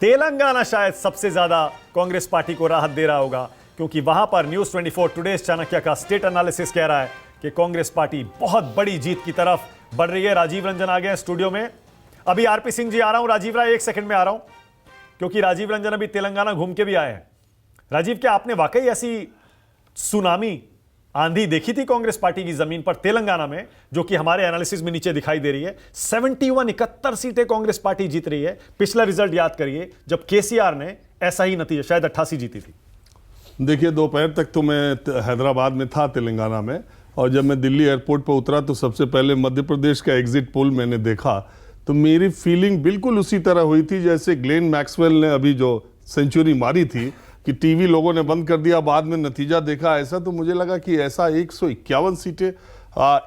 तेलंगाना शायद सबसे ज्यादा कांग्रेस पार्टी को राहत दे रहा होगा, क्योंकि वहां पर न्यूज 24 टुडेज चाणक्य का स्टेट एनालिसिस कह रहा है कि कांग्रेस पार्टी बहुत बड़ी जीत की तरफ बढ़ रही है। राजीव रंजन आ गए हैं स्टूडियो में। अभी आरपी सिंह जी आ रहा हूं, राजीव राय 1 सेकंड में आ रहा हूं, क्योंकि राजीव रंजन अभी तेलंगाना घूम के भी आए हैं। राजीव, क्या आपने वाकई ऐसी सुनामी आंधी देखी थी कांग्रेस पार्टी की जमीन पर तेलंगाना में, जो कि हमारे एनालिसिस में नीचे दिखाई दे रही है? 71 सीटें कांग्रेस पार्टी जीत रही है। पिछला रिजल्ट याद करिए जब केसीआर ने ऐसा ही नतीजा, शायद 88 जीती थी। देखिए, दोपहर तक तो मैं हैदराबाद में था तेलंगाना में, और जब मैं दिल्ली एयरपोर्ट पर उतरा तो सबसे पहले मध्य प्रदेश का एग्जिट पोल मैंने देखा, तो मेरी फीलिंग बिल्कुल उसी तरह हुई थी जैसे ग्लेन मैक्सवेल ने अभी जो सेंचुरी मारी थी कि टीवी लोगों ने बंद कर दिया, बाद में नतीजा देखा ऐसा, तो मुझे लगा कि ऐसा 151 सीटें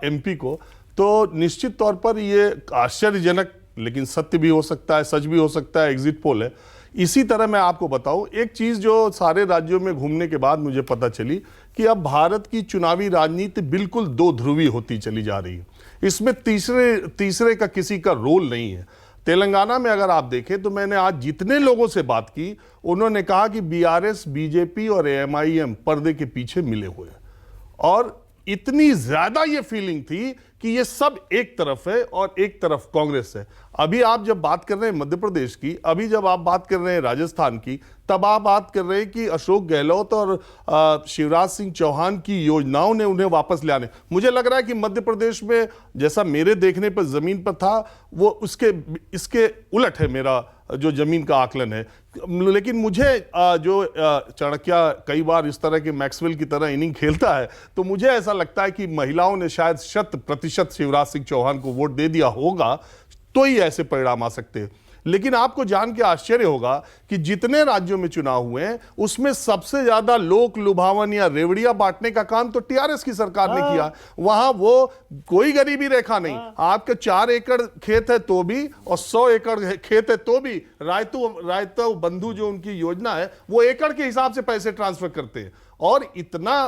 एमपी को, तो निश्चित तौर पर ये आश्चर्यजनक लेकिन सत्य भी हो सकता है, सच भी हो सकता है, एग्जिट पोल है। इसी तरह मैं आपको बताऊं एक चीज जो सारे राज्यों में घूमने के बाद मुझे पता चली कि अब भारत की चुनावी राजनीति बिल्कुल दो ध्रुवी होती चली जा रही है। इसमें तीसरे का किसी का रोल नहीं है। तेलंगाना में अगर आप देखें तो मैंने आज जितने लोगों से बात की, उन्होंने कहा कि बीआरएस, बीजेपी और एएमआईएम पर्दे के पीछे मिले हुए हैं, और इतनी ज्यादा ये फीलिंग थी कि ये सब एक तरफ है और एक तरफ कांग्रेस है। अभी आप जब बात कर रहे हैं मध्य प्रदेश की, अभी जब आप बात कर रहे हैं राजस्थान की, तब आप बात कर रहे हैं कि अशोक गहलोत और शिवराज सिंह चौहान की योजनाओं ने उन्हें वापस ले आने। मुझे लग रहा है कि मध्य प्रदेश में जैसा मेरे देखने पर जमीन पर था, वो इसके उलट है मेरा जो जमीन का आकलन है। लेकिन मुझे जो चाणक्य कई बार इस तरह के मैक्सवेल की तरह इनिंग खेलता है, तो मुझे ऐसा लगता है कि महिलाओं ने शायद 100% शिवराज सिंह चौहान को वोट दे दिया होगा, तो ही ऐसे परिणाम आ सकते हैं। लेकिन आपको जान के आश्चर्य होगा कि जितने राज्यों में चुनाव हुए हैं उसमें सबसे ज्यादा लोक लुभावन या रेवड़िया बांटने का काम तो टीआरएस की सरकार ने किया। वहां वो कोई गरीबी रेखा नहीं। आपके 4 एकड़ खेत है तो भी, और 100 एकड़ खेत है तो भी रायतु बंधु जो उनकी योजना है, वो एकड़ के हिसाब से पैसे ट्रांसफर करते हैं। और इतना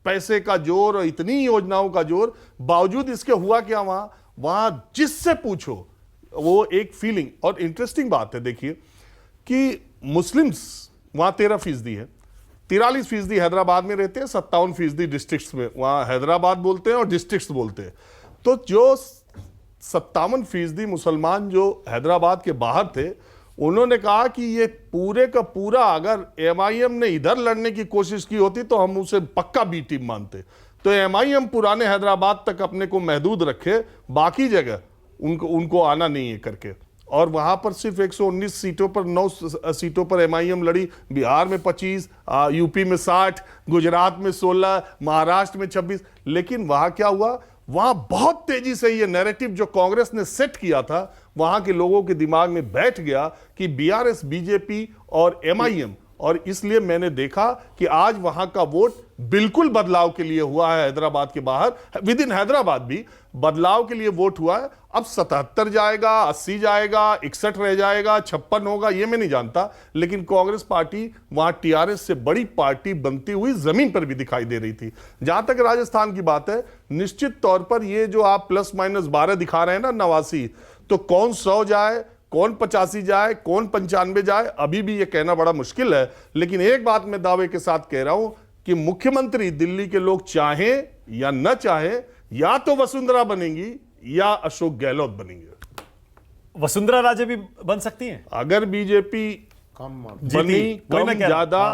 पैसे का जोर और इतनी योजनाओं का जोर, बावजूद इसके हुआ क्या वहां जिससे पूछो वो एक फीलिंग। और इंटरेस्टिंग बात है, देखिए कि मुस्लिम्स वहां 13% है, 43% हैदराबाद में रहते हैं, 57% डिस्ट्रिक्ट्स में। वहां हैदराबाद बोलते हैं और डिस्ट्रिक्ट्स बोलते हैं। तो जो 57% मुसलमान जो हैदराबाद के बाहर थे, उन्होंने कहा कि ये पूरे का पूरा अगर एमआईएम ने इधर लड़ने की कोशिश की होती तो हम उसे पक्का बी टीम मानते। तो एमआईएम पुराने हैदराबाद तक अपने को महदूद रखे, बाकी जगह उनको आना नहीं है करके। और वहां पर सिर्फ 119 सीटों पर 9 सीटों पर एमआईएम लड़ी। बिहार में 25, यूपी में 60, गुजरात में 16, महाराष्ट्र में 26। लेकिन वहां क्या हुआ, वहां बहुत तेजी से ये नैरेटिव जो कांग्रेस ने सेट किया था, वहां के लोगों के दिमाग में बैठ गया कि बीआरएस, बीजेपी और एमआईएम। और इसलिए मैंने देखा कि आज वहां का वोट बिल्कुल बदलाव के लिए हुआ है। हैदराबाद के बाहर, विद इन हैदराबाद भी बदलाव के लिए वोट हुआ है। अब 77 जाएगा, 80 जाएगा, 61 रह जाएगा, 56 होगा, ये मैं नहीं जानता। लेकिन कांग्रेस पार्टी वहां टीआरएस से बड़ी पार्टी बनती हुई जमीन पर भी दिखाई दे रही थी। जहां तक राजस्थान की बात है, निश्चित तौर पर ये जो आप ±12 दिखा रहे हैं ना, 89, तो कौन 100 जाए, कौन 85 जाए, कौन 95 जाए, अभी भी ये कहना बड़ा मुश्किल है। लेकिन एक बात मैं दावे के साथ कह रहा हूं कि मुख्यमंत्री दिल्ली के लोग चाहें या न चाहें, या तो वसुंधरा बनेंगी या अशोक गहलोत बनेंगे। वसुंधरा राजे भी बन सकती हैं अगर बीजेपी बनी कम ज्यादा,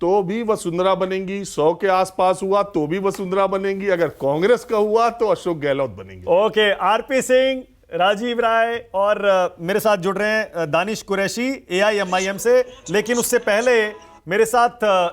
तो भी वसुंधरा बनेंगी। 100 के आसपास हुआ तो भी वसुंधरा बनेंगी। अगर कांग्रेस का हुआ तो अशोक गहलोत बनेंगे। ओके, आरपी सिंह, राजीव राय और मेरे साथ जुड़ रहे हैं दानिश कुरैशी एआईएमआईएम से। लेकिन उससे पहले मेरे साथ